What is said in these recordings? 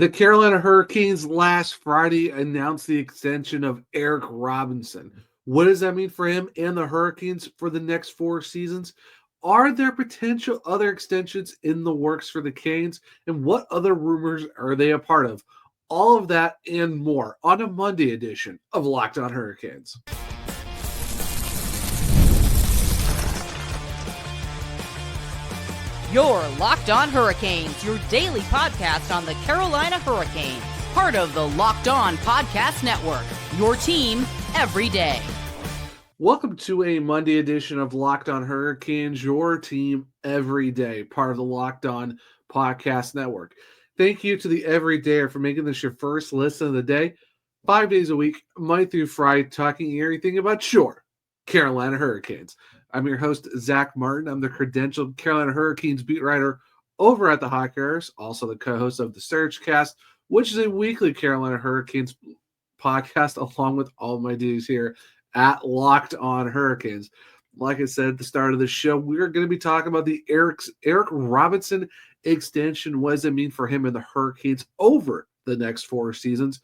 The Carolina Hurricanes last Friday announced the extension of Eric Robinson. What does that mean for him and the Hurricanes for the next 4 seasons? Are there potential other extensions in the works for the Canes? And what other rumors are they a part of? All of that and more on a Monday edition of Locked On Hurricanes. You're Locked On Hurricanes, your daily podcast on the Carolina Hurricanes, part of the Locked On Podcast Network, your team every day. Welcome to a Monday edition of Locked On Hurricanes, your team every day, part of the Locked On Podcast Network. Thank you to the everydayer for making this your first listen of the day. 5 days a week, Monday through Friday, talking everything about your Carolina Hurricanes. I'm your host, Zach Martin. I'm the credentialed Carolina Hurricanes beat writer over at the Hockey Writers, also the co-host of the Surgecast, which is a weekly Carolina Hurricanes podcast, along with all my duties here at Locked On Hurricanes. Like I said at the start of the show, we're going to be talking about the Eric Robinson extension. What does it mean for him and the Hurricanes over the next 4 seasons?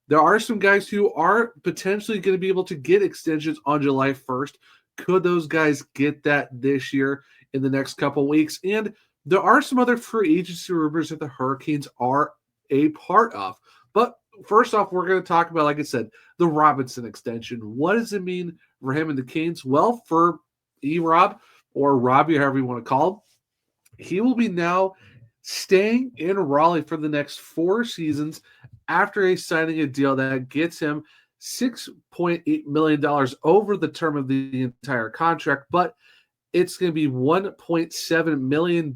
There are some guys who are potentially going to be able to get extensions on July 1st. Could those guys get that this year in the next couple of weeks? And there are some other free agency rumors that the Hurricanes are a part of. But first off, we're going to talk about, like I said, the Robinson extension. What does it mean for him and the Canes? Well, for E-Rob, or Robbie, however you want to call him, he will be now staying in Raleigh for the next 4 seasons after signing a deal that gets him $6.8 million over the term of the entire contract, but it's going to be $1.7 million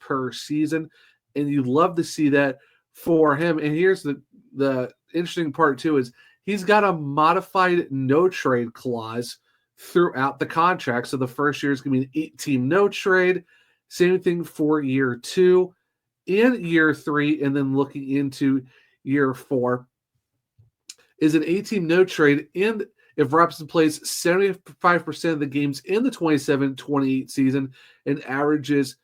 per season, and you'd love to see that for him. And here's the interesting part, too, is he's got a modified no-trade clause throughout the contract. So the first year is going to be an 8-team no-trade. Same thing for year 2 and year 3, and then looking into year 4 is an 8-team no-trade, and if Robinson plays 75% of the games in the 27-28 season and averages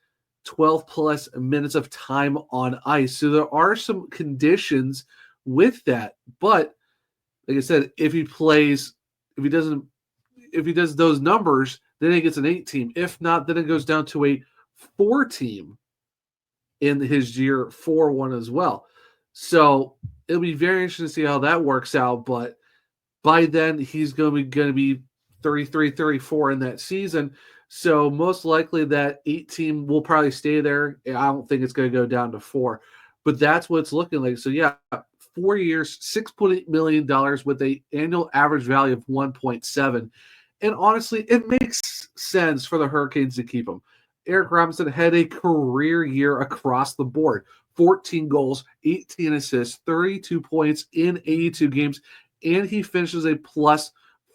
12-plus minutes of time on ice. So there are some conditions with that, but like I said, if he does those numbers, then he gets an 8-team. If not, then it goes down to a 4-team in his year 4 one as well. So it'll be very interesting to see how that works out, but by then he's going to be 33, 34 in that season. So most likely that 8-team will probably stay there. I don't think it's going to go down to 4, but that's what it's looking like. So yeah, 4 years, $6.8 million with an annual average value of 1.7. And honestly, it makes sense for the Hurricanes to keep him. Eric Robinson had a career year across the board. 14 goals, 18 assists, 32 points in 82 games, and he finishes a plus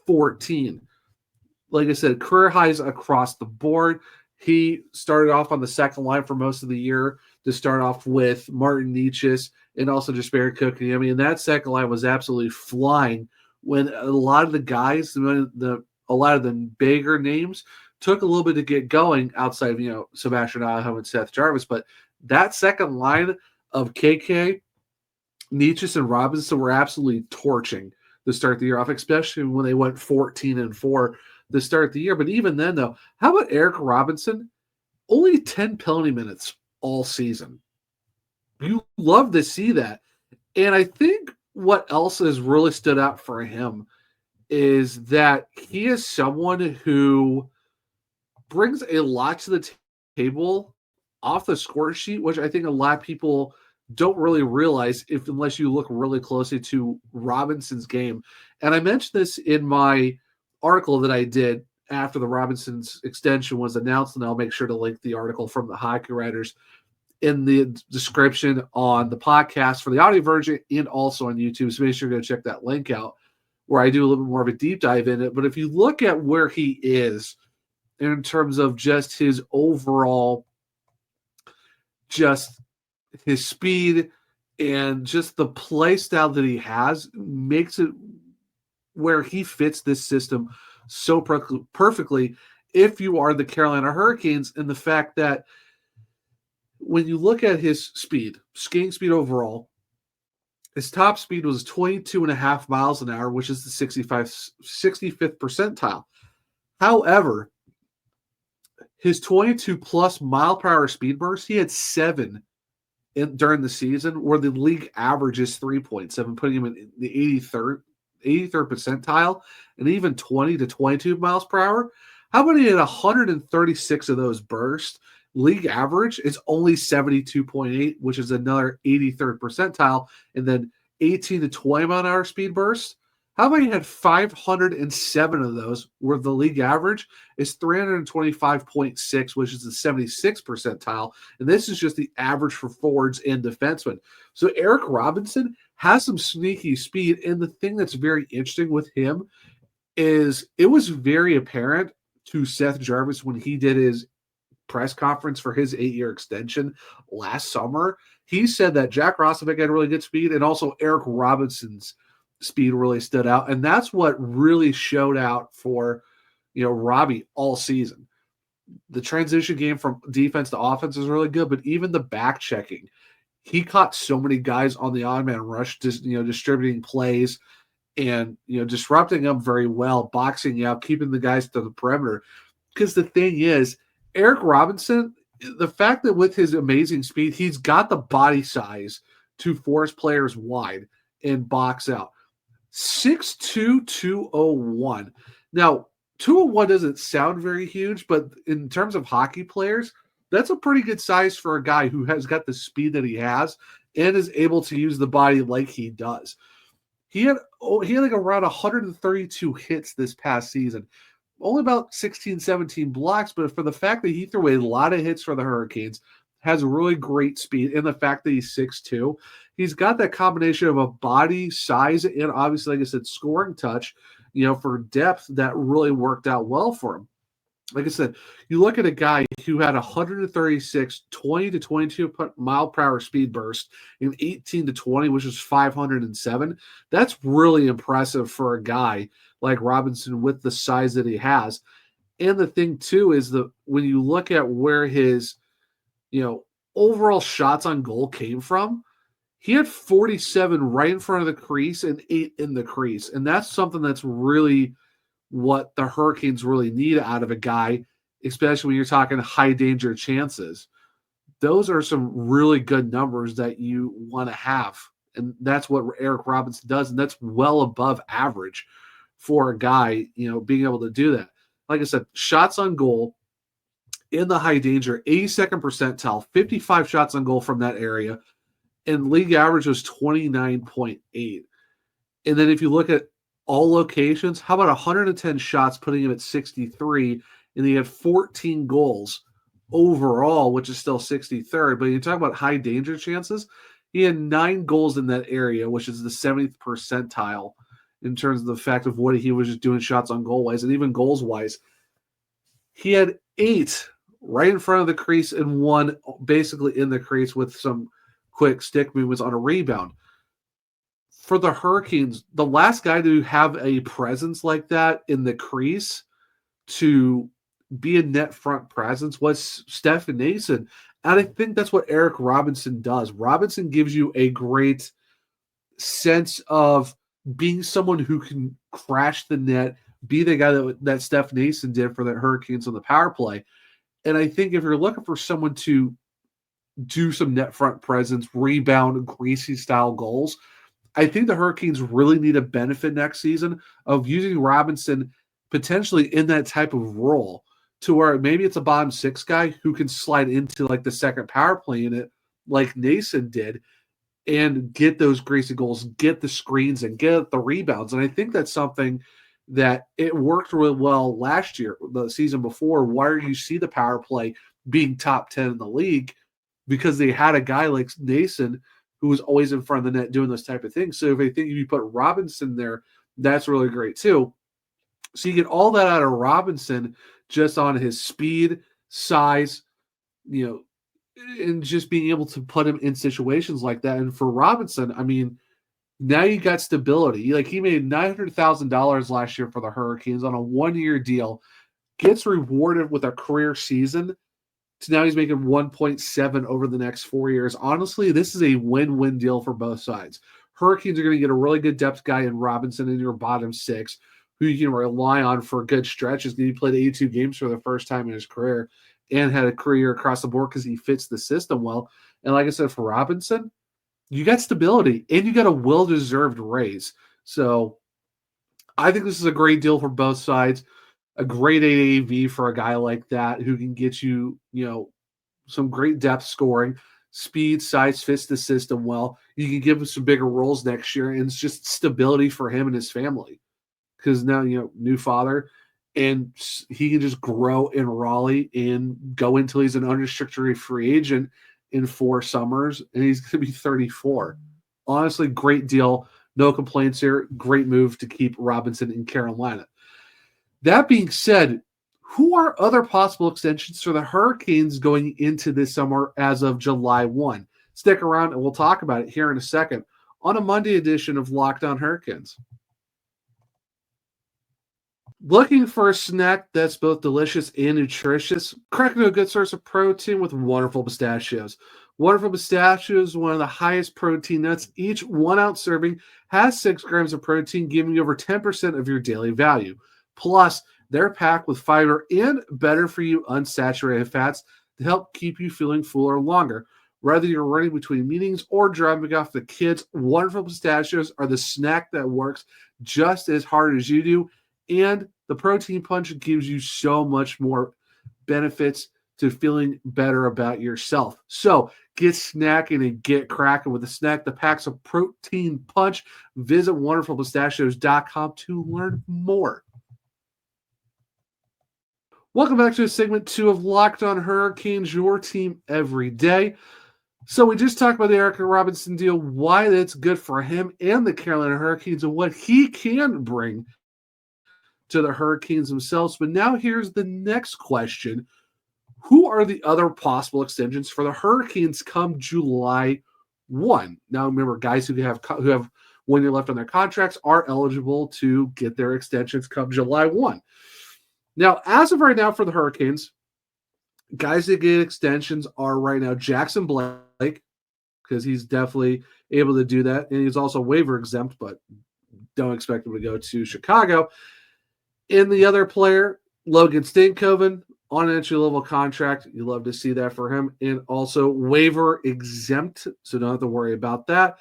14. Like I said, career highs across the board. He started off on the second line for most of the year to start off with Martin Necas and also just Barry Kotkaniemi. And that second line was absolutely flying when a lot of the guys, a lot of the bigger names, took a little bit to get going outside of, Sebastian Aho and Seth Jarvis. But that second line of KK, Necas, and Robinson were absolutely torching to start the year off, especially when they went 14-4 to start the year. But even then, though, how about Eric Robinson? Only 10 penalty minutes all season. You love to see that. And I think what else has really stood out for him is that he is someone who brings a lot to the table off the score sheet, which I think a lot of people don't really realize unless you look really closely to Robinson's game. And I mentioned this in my article that I did after the Robinson's extension was announced, and I'll make sure to link the article from the Hockey Writers in the description on the podcast for the audio version and also on YouTube. So make sure to go check that link out where I do a little bit more of a deep dive in it. But if you look at where he is in terms of just his overall, just his speed and just the play style that he has makes it where he fits this system so perfectly if you are the Carolina Hurricanes, and the fact that when you look at his speed, skating speed overall, His top speed was 22.5 miles an hour, which is the 65th percentile. However, his 22 plus mile per hour speed burst, he had 7 during the season, where the league average is 3.7, putting him in the 83rd percentile, and even 20 to 22 miles per hour. How about he had 136 of those bursts? League average is only 72.8, which is another 83rd percentile, and then 18 to 20 mile an hour speed bursts. How about he had 507 of those, where the league average is 325.6, which is the 76th percentile, and this is just the average for forwards and defensemen. So Eric Robinson has some sneaky speed, and the thing that's very interesting with him is it was very apparent to Seth Jarvis when he did his press conference for his 8-year extension last summer. He said that Jack Roslovic had really good speed, and also Eric Robinson's speed really stood out, and that's what really showed out for Robbie all season. The transition game from defense to offense is really good, but even the back checking, he caught so many guys on the odd man rush, just distributing plays and disrupting them very well, boxing out, keeping the guys to the perimeter. Because the thing is, Eric Robinson, the fact that with his amazing speed, he's got the body size to force players wide and box out. 6'2", 201. Now, 201 doesn't sound very huge, but in terms of hockey players, that's a pretty good size for a guy who has got the speed that he has and is able to use the body like he does. He had like around 132 hits this past season. Only about 16, 17 blocks, but for the fact that he threw a lot of hits for the Hurricanes, has really great speed, and the fact that he's 6'2", he's got that combination of a body size and obviously, like I said, scoring touch, for depth that really worked out well for him. Like I said, you look at a guy who had 136, 20 to 22 mile per hour speed burst in 18 to 20, which is 507. That's really impressive for a guy like Robinson with the size that he has. And the thing too is that when you look at where his, overall shots on goal came from, he had 47 right in front of the crease and 8 in the crease. And that's something that's really what the Hurricanes really need out of a guy, especially when you're talking high danger chances. Those are some really good numbers that you want to have. And that's what Eric Robinson does. And that's well above average for a guy, being able to do that. Like I said, shots on goal in the high danger, 82nd percentile, 55 shots on goal from that area. And league average was 29.8. And then if you look at all locations, how about 110 shots, putting him at 63, and he had 14 goals overall, which is still 63rd. But you talk about high danger chances, he had 9 goals in that area, which is the 70th percentile in terms of the fact of what he was just doing shots on goal wise, and even goals wise. He had 8 right in front of the crease and 1 basically in the crease with some quick stick movements on a rebound. For the Hurricanes, the last guy to have a presence like that in the crease to be a net front presence was Stefan Noesen. And I think that's what Eric Robinson does. Robinson gives you a great sense of being someone who can crash the net, be the guy that Stefan Noesen did for the Hurricanes on the power play. And I think if you're looking for someone to do some net front presence, rebound, greasy style goals, I think the Hurricanes really need a benefit next season of using Robinson potentially in that type of role, to where maybe it's a bottom 6 guy who can slide into like the second power play unit like Noesen did and get those greasy goals, get the screens, and get the rebounds. And I think that's something that it worked really well last year, the season before, where you see the power play being top 10 in the league, because they had a guy like Noesen who was always in front of the net doing those type of things. So if you put Robinson there, that's really great too. So you get all that out of Robinson just on his speed, size, and just being able to put him in situations like that. And for Robinson, I mean, now you got stability. Like, he made $900,000 last year for the Hurricanes on a 1-year deal, gets rewarded with a career season. So now he's making 1.7 over the next 4 years. Honestly, this is a win-win deal for both sides. Hurricanes are going to get a really good depth guy in Robinson in your bottom 6, who you can rely on for a good stretch. He played 82 games for the first time in his career and had a career across the board because he fits the system well. And like I said, for Robinson, you got stability and you got a well-deserved raise. So I think this is a great deal for both sides. A great AAV for a guy like that who can get you, some great depth scoring, speed, size, fits the system well. You can give him some bigger roles next year, and it's just stability for him and his family. Because now, new father, and he can just grow in Raleigh and go until he's an unrestricted free agent in 4 summers, and he's going to be 34. Honestly, great deal. No complaints here. Great move to keep Robinson in Carolina. That being said, who are other possible extensions for the Hurricanes going into this summer as of July 1? Stick around and we'll talk about it here in a second on a Monday edition of Locked On Hurricanes. Looking for a snack that's both delicious and nutritious? Crack into a good source of protein with Wonderful Pistachios. Wonderful Pistachios, one of the highest protein nuts. Each 1 ounce serving has 6 grams of protein, giving you over 10% of your daily value. Plus, they're packed with fiber and better for you unsaturated fats to help keep you feeling fuller longer. Whether you're running between meetings or dropping off the kids, Wonderful Pistachios are the snack that works just as hard as you do. And the protein punch gives you so much more benefits to feeling better about yourself. So get snacking and get cracking with a snack that packs a protein punch. Visit wonderfulpistachios.com to learn more. Welcome back to segment 2 of Locked On Hurricanes, your team every day. So we just talked about the Eric Robinson deal, why that's good for him and the Carolina Hurricanes and what he can bring to the Hurricanes themselves. But now here's the next question. Who are the other possible extensions for the Hurricanes come July 1? Now remember, guys who have 1 year left on their contracts are eligible to get their extensions come July 1. Now, as of right now for the Hurricanes, guys that get extensions are right now Jackson Blake, because he's definitely able to do that. And he's also waiver exempt, but don't expect him to go to Chicago. And the other player, Logan Stankoven, on an entry-level contract. You love to see that for him. And also waiver exempt, so don't have to worry about that.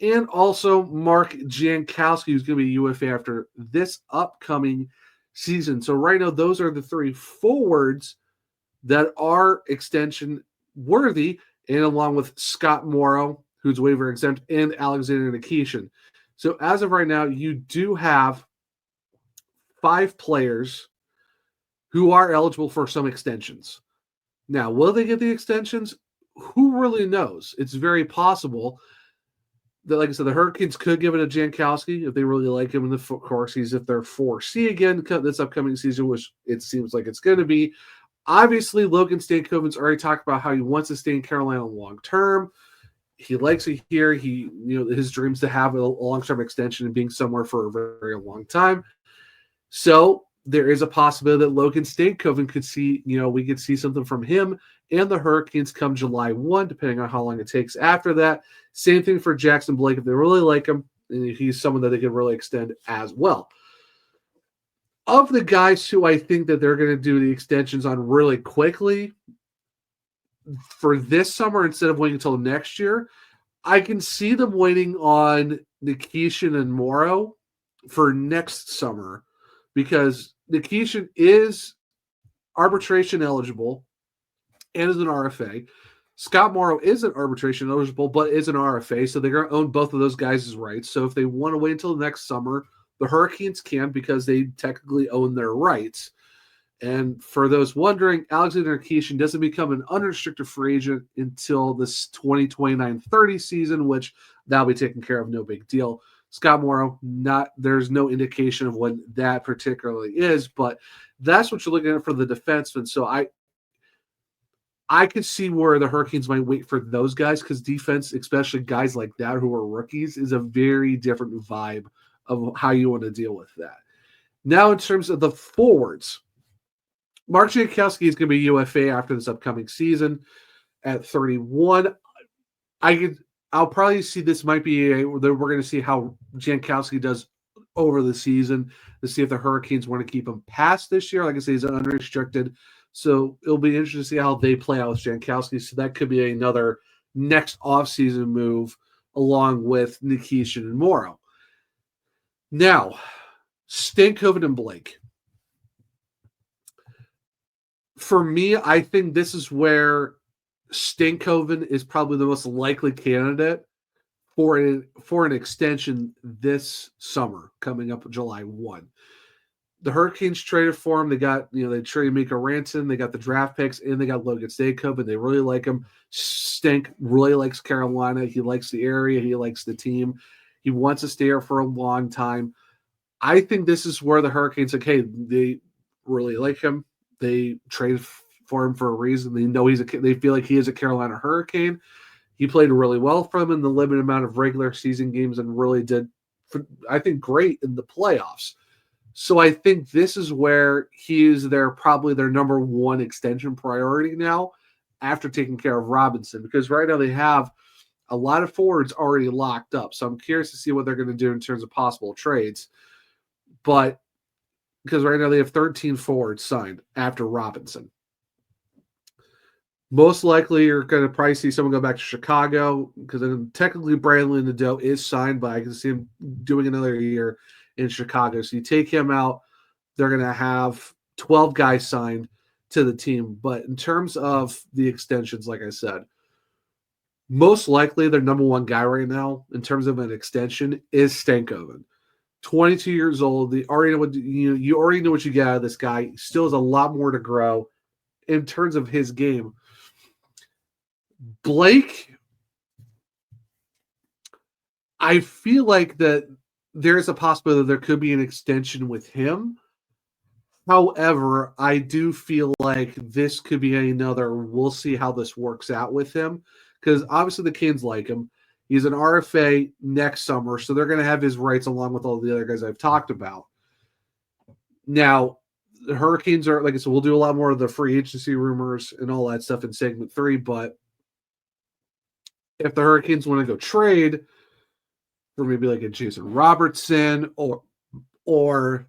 And also Mark Jankowski, who's going to be UFA after this upcoming season. So right now, those are the 3 forwards that are extension worthy, and along with Scott Morrow, who's waiver exempt, and Alexander Nikishin. So as of right now, you do have 5 players who are eligible for some extensions. Now, will they get the extensions? Who really knows? It's very possible that, like I said, the Hurricanes could give it to Jankowski if they really like him in the course. He's if they're 4C again this upcoming season, which it seems like it's going to be. Obviously, Logan Stankoven's already talked about how he wants to stay in Carolina long term. He likes it here. His dreams to have a long-term extension and being somewhere for a very, very long time. So there is a possibility that Logan Stankoven could see, we could see something from him and the Hurricanes come July 1, depending on how long it takes after that. Same thing for Jackson Blake. If they really like him, and he's someone that they could really extend as well. Of the guys who I think that they're going to do the extensions on really quickly for this summer instead of waiting until next year, I can see them waiting on Nikishin and Morrow for next summer, because Nikishin is arbitration eligible and is an RFA. Scott Morrow isn't arbitration eligible, but is an RFA, so they're going to own both of those guys' rights. So if they want to wait until next summer, the Hurricanes can, because they technically own their rights. And for those wondering, Alexander Nikishin doesn't become an unrestricted free agent until this 2029-30 season, which that'll be taken care of, no big deal. Scott Morrow, there's no indication of when that particularly is, but that's what you're looking at for the defenseman. So I could see where the Hurricanes might wait for those guys, because defense, especially guys like that who are rookies, is a very different vibe of how you want to deal with that. Now, in terms of the forwards, Mark Jankowski is going to be UFA after this upcoming season at 31. I'll probably see this might be we're going to see how Jankowski does over the season to see if the Hurricanes want to keep him past this year. Like I say, he's unrestricted. So it'll be interesting to see how they play out with Jankowski. So that could be another next offseason move along with Nikishin and Morrow. Now, Stankoven and Blake. For me, I think this is where Stankoven is probably the most likely candidate for an extension this summer, coming up July 1. The Hurricanes traded for him. They got, they traded Mika Ranson. They got the draft picks, and they got Logan Stankoven. They really like him. Stank really likes Carolina. He likes the area. He likes the team. He wants to stay here for a long time. I think this is where the Hurricanes, they really like him. They traded for him for a reason. They know they feel like he is a Carolina Hurricane. He played really well for them in the limited amount of regular season games and really did, I think, great in the playoffs. So I think this is where he is probably their number one extension priority now after taking care of Robinson, because right now they have a lot of forwards already locked up. So I'm curious to see what they're going to do in terms of possible trades. But because right now they have 13 forwards signed after Robinson. Most likely you're going to probably see someone go back to Chicago, because then technically Brandon Nadeau is signed, but I can see him doing another year in Chicago. So you take him out, they're going to have 12 guys signed to the team. But in terms of the extensions, like I said, most likely their number one guy right now in terms of an extension is Stankoven. 22 years old. You already know what you get out of this guy. He still has a lot more to grow in terms of his game. Blake, I feel like that there's a possibility that there could be an extension with him. However, I do feel like this could be another, we'll see how this works out with him, because obviously the Canes like him. He's an RFA next summer, so they're going to have his rights along with all the other guys I've talked about. Now, the Hurricanes are, like I said, we'll do a lot more of the free agency rumors and all that stuff in segment 3, but if the Hurricanes want to go trade for maybe like a Jason Robertson or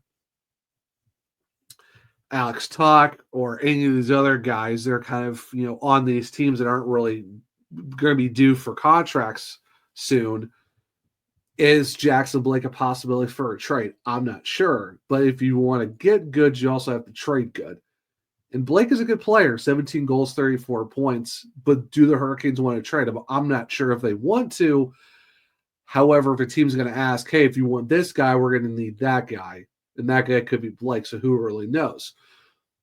Alex Tuch or any of these other guys that are kind of, on these teams that aren't really going to be due for contracts soon, is Jackson Blake a possibility for a trade? I'm not sure. But if you want to get good, you also have to trade good. And Blake is a good player, 17 goals, 34 points. But do the Hurricanes want to trade him? I'm not sure if they want to. However, if a team's going to ask, hey, if you want this guy, we're going to need that guy. And that guy could be Blake, so who really knows?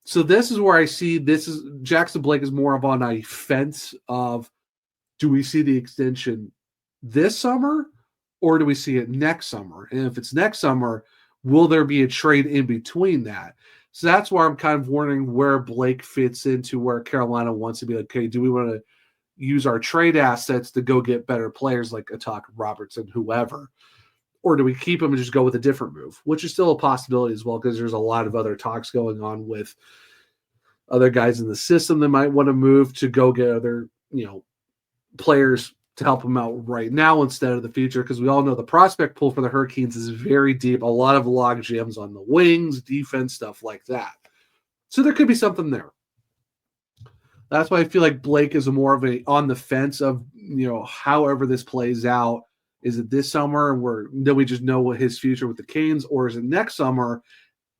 So this is where I see Jackson Blake is more of on a fence of, do we see the extension this summer or do we see it next summer? And if it's next summer, will there be a trade in between that? So that's where I'm kind of wondering where Blake fits into where Carolina wants to be like, okay, do we want to use our trade assets to go get better players like Tuch, Robertson, whoever? Or do we keep him and just go with a different move, which is still a possibility as well, because there's a lot of other talks going on with other guys in the system that might want to move to go get other, players to help them out right now instead of the future, because we all know the prospect pool for the Hurricanes is very deep. A lot of log jams on the wings, defense, stuff like that. So there could be something there. That's why I feel like Blake is more of a on the fence of, however this plays out. Is it this summer where then we just know what his future with the Canes, or is it next summer?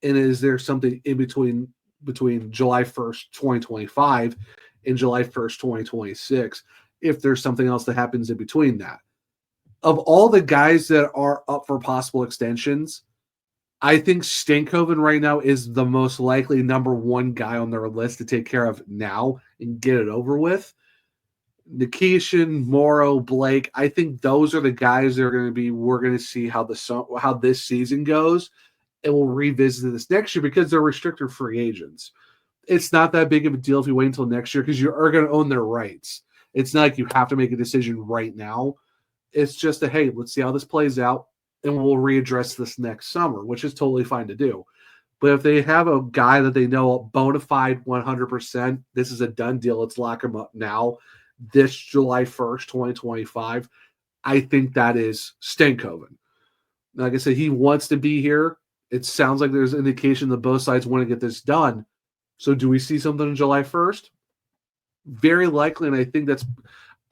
And is there something in between July 1st, 2025 and July 1st, 2026? If there's something else that happens in between that. Of all the guys that are up for possible extensions, I think Stankoven right now is the most likely number one guy on their list to take care of now and get it over with. Nikishin, Morrow, Blake, I think those are the guys that are going to be, we're going to see how this season goes, and we'll revisit this next year because they're restricted free agents. It's not that big of a deal if you wait until next year because you are going to own their rights. It's not like you have to make a decision right now. It's just hey, let's see how this plays out, and we'll readdress this next summer, which is totally fine to do. But if they have a guy that they know bona fide 100%, this is a done deal, let's lock him up now, this July 1st, 2025, I think that is Stankoven. Like I said, he wants to be here. It sounds like there's indication that both sides want to get this done. So do we see something on July 1st? Very likely, and I think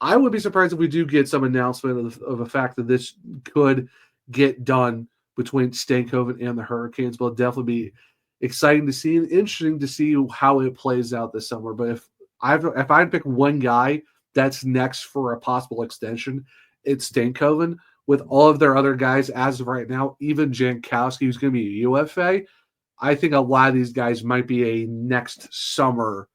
I would be surprised if we do get some announcement of the fact that this could get done between Stankoven and the Hurricanes. But it'll definitely be exciting to see and interesting to see how it plays out this summer. But if I'd pick one guy that's next for a possible extension, it's Stankoven. With all of their other guys as of right now, even Jankowski, who's going to be a UFA, I think a lot of these guys might be a next summer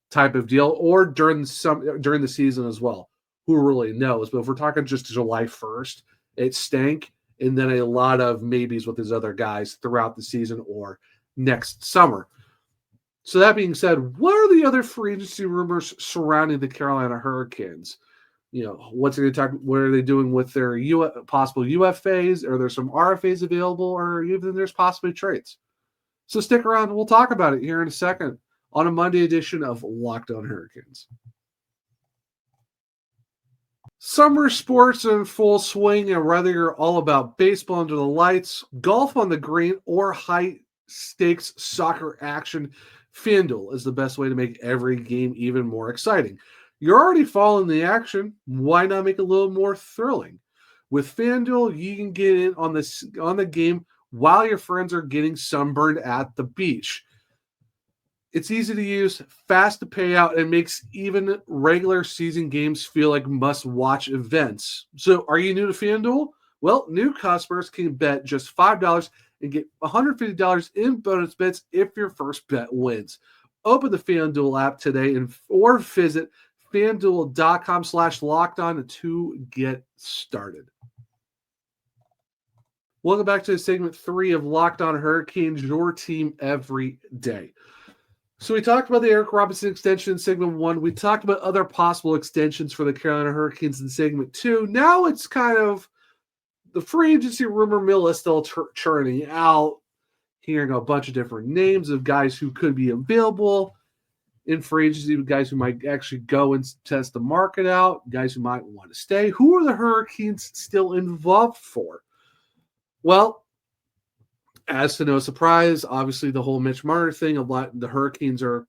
type of deal, or during the season as well. Who really knows? But if we're talking just July 1st, it's Stank, and then a lot of maybes with his other guys throughout the season or next summer. So that being said, what are the other free agency rumors surrounding the Carolina Hurricanes? What are they doing with their possible UFAs? Are there some RFAs available, or even there's possibly trades? So stick around. We'll talk about it here in a second on a Monday edition of Locked On Hurricanes. Summer sports in full swing, and whether you're all about baseball under the lights, golf on the green, or high-stakes soccer action, FanDuel is the best way to make every game even more exciting. You're already following the action. Why not make it a little more thrilling? With FanDuel, you can get in on the game while your friends are getting sunburned at the beach. It's easy to use, fast to pay out, and makes even regular season games feel like must-watch events. So are you new to FanDuel? Well, new customers can bet just $5 and get $150 in bonus bets if your first bet wins. Open the FanDuel app today or visit FanDuel.com/lockedon to get started. Welcome back to segment 3 of Locked On Hurricanes, your team every day. So we talked about the Eric Robinson extension in segment 1. We talked about other possible extensions for the Carolina Hurricanes in segment 2. Now it's kind of the free agency rumor mill is still churning out, hearing a bunch of different names of guys who could be available in free agency, guys who might actually go and test the market out, guys who might want to stay. Who are the Hurricanes still involved for? Well, as to no surprise, obviously the whole Mitch Marner thing, the Hurricanes are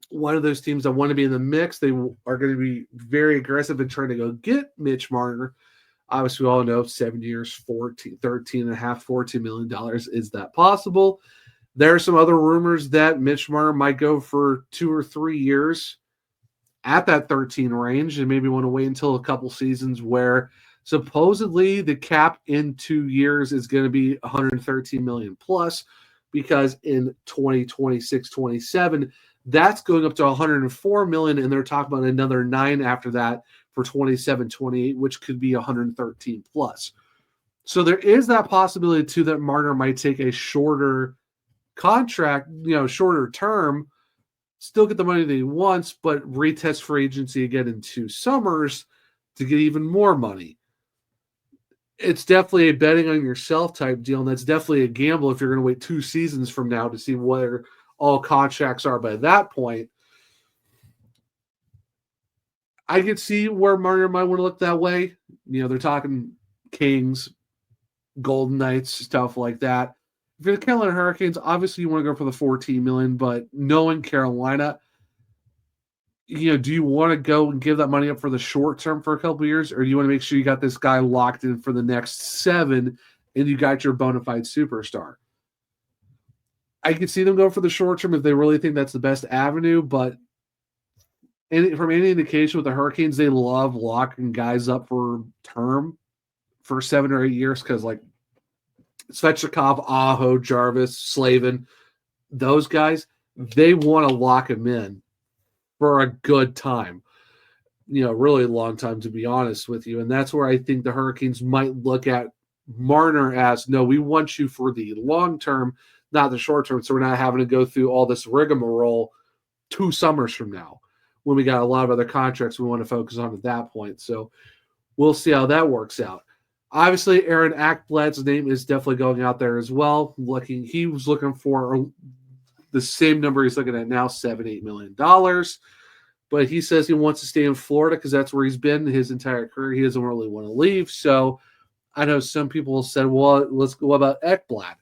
one of those teams that want to be in the mix. They are going to be very aggressive in trying to go get Mitch Marner. Obviously, we all know 7 years, $13.5 million. Is that possible? There are some other rumors that Mitch Marner might go for 2 or 3 years at that 13 range and maybe want to wait until a couple seasons where supposedly the cap in 2 years is going to be $113 million plus, because in 2026-27, that's going up to $104 million, and they're talking about another 9 after that for 27-28, which could be $113 plus. So there is that possibility too that Marner might take a shorter contract, shorter term, still get the money that he wants, but retest free agency again in 2 summers to get even more money. It's definitely a betting on yourself type deal, and that's definitely a gamble if you're going to wait 2 seasons from now to see where all contracts are by that point. I could see where Marner might want to look that way. They're talking Kings, Golden Knights, stuff like that. If you're the Carolina Hurricanes, obviously you want to go for the $14 million, but knowing Carolina, do you want to go and give that money up for the short term for a couple of years, or do you want to make sure you got this guy locked in for the next 7 and you got your bona fide superstar? I could see them go for the short term if they really think that's the best avenue, but from any indication with the Hurricanes, they love locking guys up for term for 7 or 8 years because, like, Svechnikov, Aho, Jarvis, Slavin, those guys, they want to lock him in for a good time, really long time, to be honest with you. And that's where I think the Hurricanes might look at Marner as, no, we want you for the long term, not the short term. So we're not having to go through all this rigmarole 2 summers from now when we got a lot of other contracts we want to focus on at that point. So we'll see how that works out. Obviously, Aaron Ekblad's name is definitely going out there as well. He was looking for the same number he's looking at now, $7-8 million. but he says he wants to stay in Florida because that's where he's been his entire career. He doesn't really want to leave. So I know some people said, well, what about Ekblad?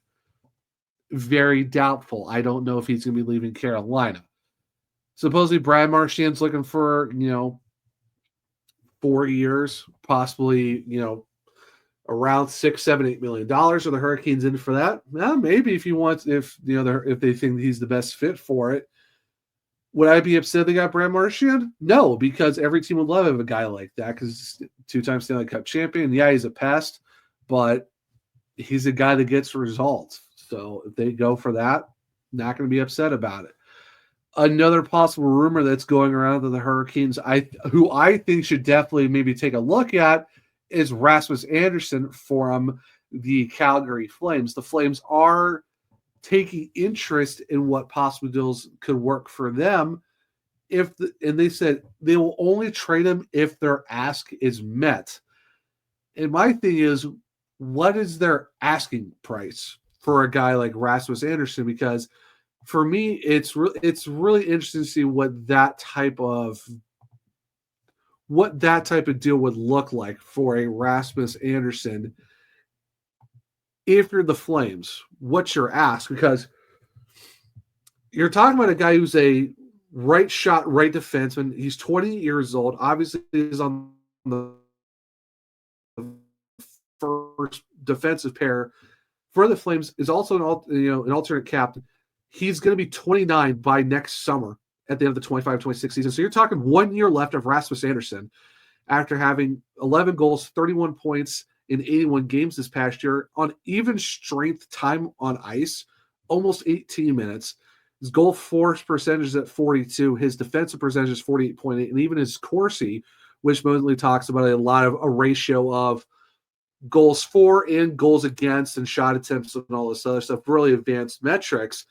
Very doubtful. I don't know if he's going to be leaving Carolina. Supposedly Brad Marchand's looking for, 4 years, possibly, around $6, $7, $8 million. Are the Hurricanes in for that? Well, maybe if if they think he's the best fit for it. Would I be upset they got Brad Marchand? No, because every team would love to have a guy like that because 2-time Stanley Cup champion. Yeah, he's a pest, but he's a guy that gets results. So if they go for that, not going to be upset about it. Another possible rumor that's going around to the Hurricanes, who I think should definitely maybe take a look at, is Rasmus Andersson from the Calgary Flames. The Flames are taking interest in what possible deals could work for them. And they said they will only trade him if their ask is met. And my thing is, what is their asking price for a guy like Rasmus Andersson? Because for me, it's really interesting to see what that type of deal would look like for a Rasmus Andersson. If you're the Flames, what's your ask? Because you're talking about a guy who's a right shot, right defenseman. He's 20 years old. Obviously, he's on the first defensive pair for the Flames. Is also an alternate captain. He's going to be 29 by next summer at the end of the 25-26 season. So you're talking 1 year left of Rasmus Andersson after having 11 goals, 31 points in 81 games this past year on even strength time on ice, almost 18 minutes. His goal force percentage is at 42. His defensive percentage is 48.8. And even his Corsi, which mostly talks about a ratio of goals for and goals against and shot attempts and all this other stuff, really advanced metrics,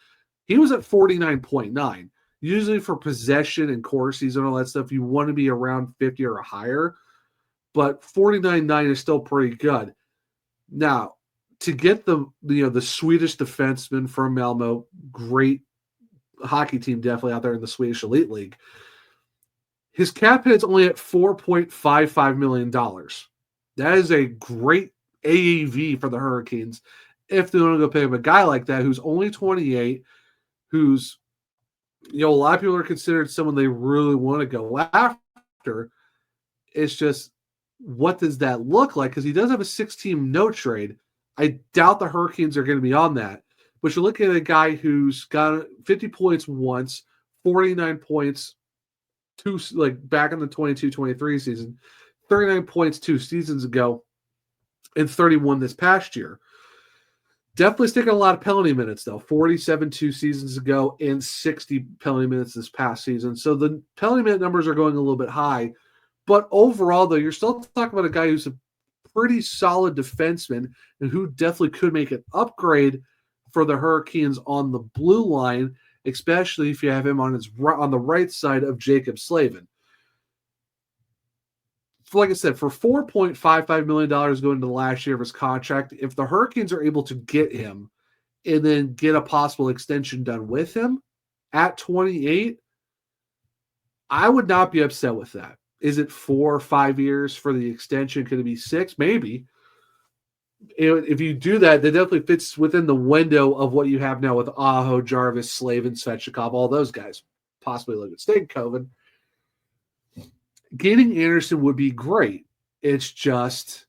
he was at 49.9. Usually for possession and Corsis and all that stuff, you want to be around 50 or higher. But 49.9 is still pretty good. Now, to get the Swedish defenseman from Malmo, great hockey team definitely out there in the Swedish Elite League, his cap hit is only at $4.55 million. That is a great AAV for the Hurricanes if they want to go pay him. A guy like that who's only 28, who's, a lot of people are considered someone they really want to go after. It's just, what does that look like? Because he does have a 6-team no trade. I doubt the Hurricanes are going to be on that. But you're looking at a guy who's got 50 points once, 49 points back in the 22-23 season, 39 points 2 seasons ago, and 31 this past year. Definitely sticking a lot of penalty minutes, though. 47 2 seasons ago and 60 penalty minutes this past season. So the penalty minute numbers are going a little bit high. But overall, though, you're still talking about a guy who's a pretty solid defenseman and who definitely could make an upgrade for the Hurricanes on the blue line, especially if you have him on the right side of Jacob Slavin. Like I said, for $4.55 million going into the last year of his contract, if the Hurricanes are able to get him and then get a possible extension done with him at 28, I would not be upset with that. Is it 4 or 5 years for the extension? Could it be 6? Maybe. If you do that, that definitely fits within the window of what you have now with Aho, Jarvis, Slavin, Svechnikov, all those guys. Possibly Logan Stankoven. Getting Andersson would be great. It's just,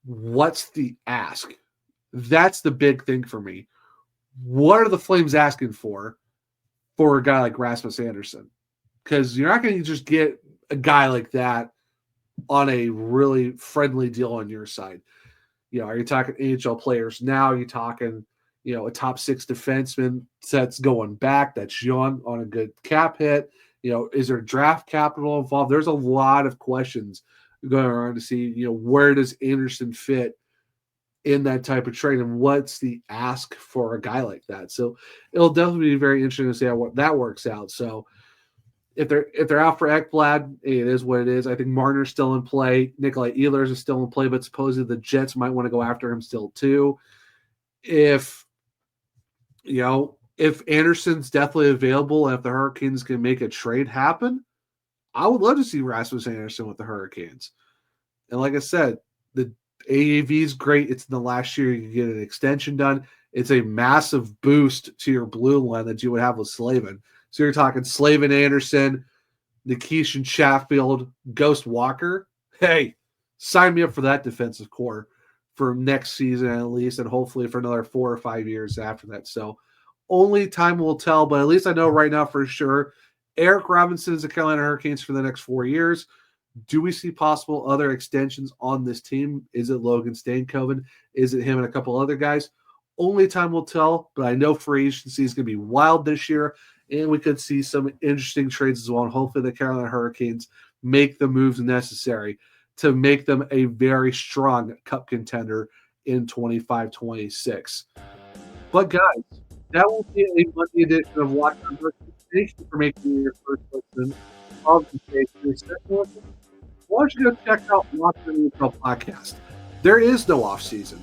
what's the ask? That's the big thing for me. What are the Flames asking for a guy like Rasmus Andersson? Because you're not going to just get a guy like that on a really friendly deal on your side. Are you talking NHL players now? Are you talking, a top 6 defenseman that's going back, that's young on a good cap hit? Is there draft capital involved? There's a lot of questions going around to see, where does Andersson fit in that type of trade and what's the ask for a guy like that? So it'll definitely be very interesting to see how that works out. So if they're out for Ekblad, it is what it is. I think Marner's still in play. Nikolai Ehlers is still in play, but supposedly the Jets might want to go after him still too. If Anderson's definitely available and if the Hurricanes can make a trade happen, I would love to see Rasmus Anderson with the Hurricanes. And like I said, the AAV is great. It's in the last year. You get an extension done. It's a massive boost to your blue line that you would have with Slavin. So you're talking Slavin, Anderson, Nikishin, Chatfield, Ghost Walker. Hey, sign me up for that defensive core for next season at least, and hopefully for another 4 or 5 years after that. So only time will tell, but at least I know right now for sure Eric Robinson is the Carolina Hurricanes for the next 4 years. Do we see possible other extensions on this team? Is it Logan Stankoven? Is it him and a couple other guys? Only time will tell, but I know free agency is going to be wild this year, and we could see some interesting trades as well. And hopefully the Carolina Hurricanes make the moves necessary to make them a very strong cup contender in 25-26. But guys, that will be a Monday edition of Locked On Hurricanes. Thank you for making your first listen of the day. Why don't you go check out Locked On NFL podcast? There is no offseason,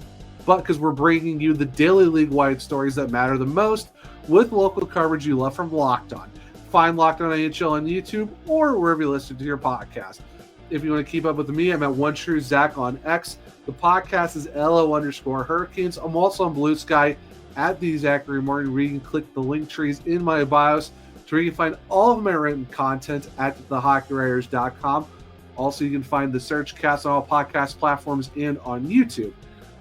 but because we're bringing you the daily league-wide stories that matter the most with local coverage you love from Locked On. Find Locked On NHL on YouTube or wherever you listen to your podcast. If you want to keep up with me, I'm at OneTrueZach on X. The podcast is LO_Hurricanes. I'm also on Blue Sky at the Zachary Martin, where you can click the link trees in my bios to where you can find all of my written content at thehockeywriters.com. Also, you can find the Search Cast on all podcast platforms and on YouTube.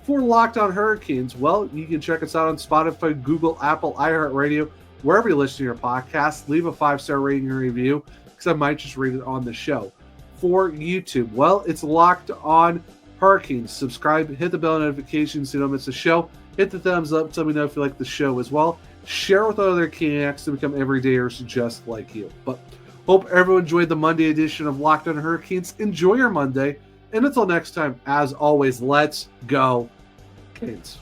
For Locked On Hurricanes, well, you can check us out on Spotify, Google, Apple, iHeartRadio, wherever you listen to your podcast. Leave a 5-star rating and review because I might just read it on the show. For YouTube, well, it's Locked On Hurricanes. Subscribe, hit the bell notifications so you don't miss the show. Hit the thumbs up, tell me know if you like the show as well. Share with other Caniacs to become everydayers just like you. But hope everyone enjoyed the Monday edition of Locked On Hurricanes. Enjoy your Monday. And until next time, as always, let's go Canes.